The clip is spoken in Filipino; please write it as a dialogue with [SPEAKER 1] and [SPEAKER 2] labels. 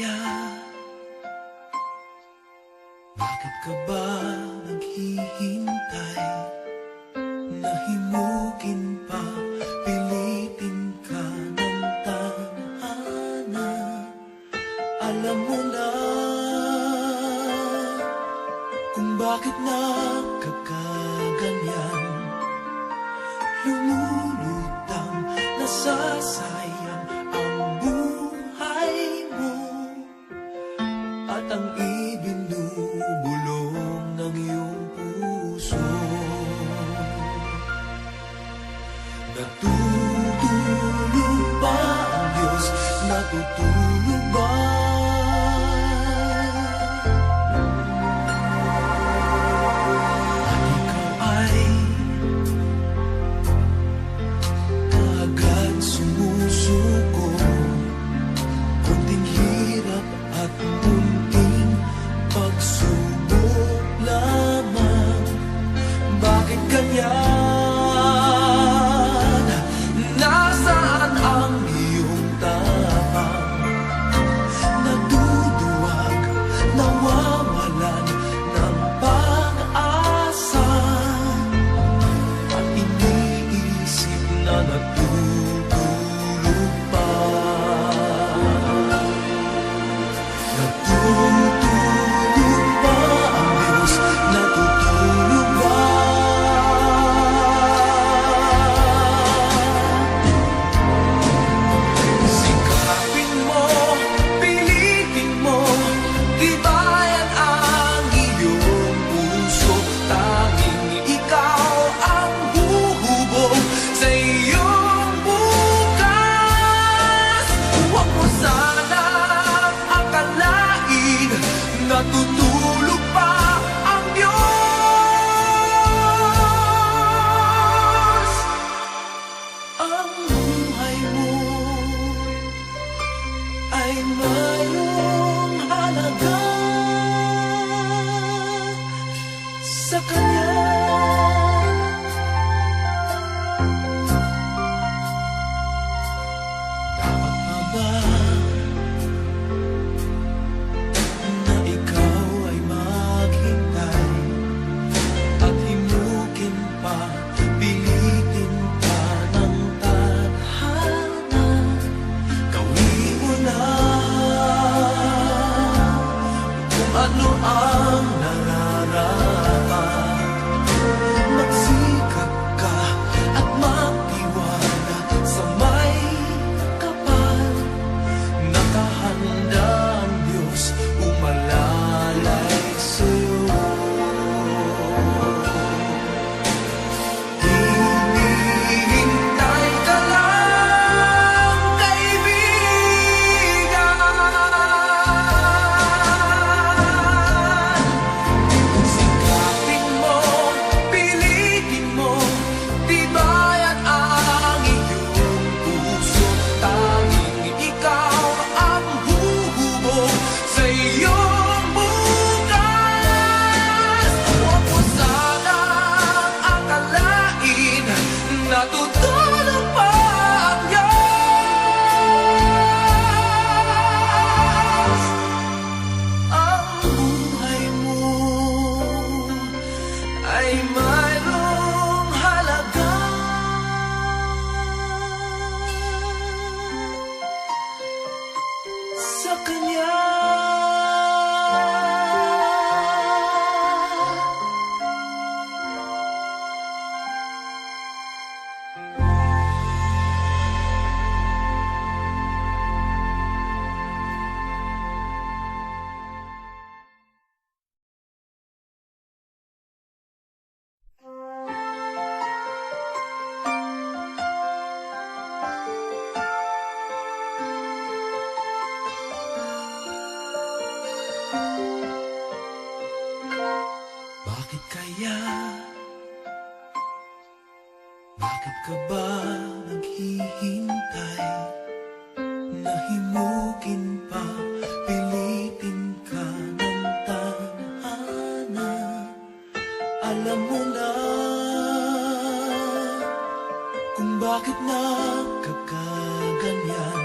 [SPEAKER 1] kaya? Bakit ka ba naghihintay? Nahimukin pa, pilitin ka ng tadhana. Alam mo na kung bakit nagkakaganyan. Lumulutang, nasasayang ang buhay mo at ang ibinubulong ng iyong puso. Natutulog ba ang Diyos? Natutulog ba? At ikaw ay kaagad sumusuko. Kunting hirap at munting pagsubok lamang. Bakit ganyan? Nasaan ang iyong tapang? Naduduwag, nawawalan ng pag-asa, at iniisip na natutulog pa. Natutulog ba ang Diyos? Natutulog ba? Sikapin mo, pilitin mo, tibayan ang iyong puso. Tanging ikaw ang huhubog sa iyong bukas. Huwag mo sanang akalain natutulog pa ang Diyos. Ang buhay mo ay mayroong halaga sa Kanya. Dapat nga ba na ikaw ay maghintay at himukin pa, pilitin pa ng tadhana? Gawin mo na kung ano ang nararapat. Magsikap ka at magtiwala sa may kapal. Nakahanda ang Diyos umalalay sa'yo. Hinihintay ka lang, kaibigan. Sikapin mo, pilitin mo, tibayan ang iyong puso. Tanging ikaw ang huhubog sa iyong bukas. Huwag mo sanang akalain natutulog pa ang Diyos. Ang buhay mo ay mayroong halaga sa Kanya. Bakit kaya? Bakit ka ba naghihintay? Nahimukin pa, pilitin ka ng tadhana. Alam mo na kung bakit nagkakaganyan.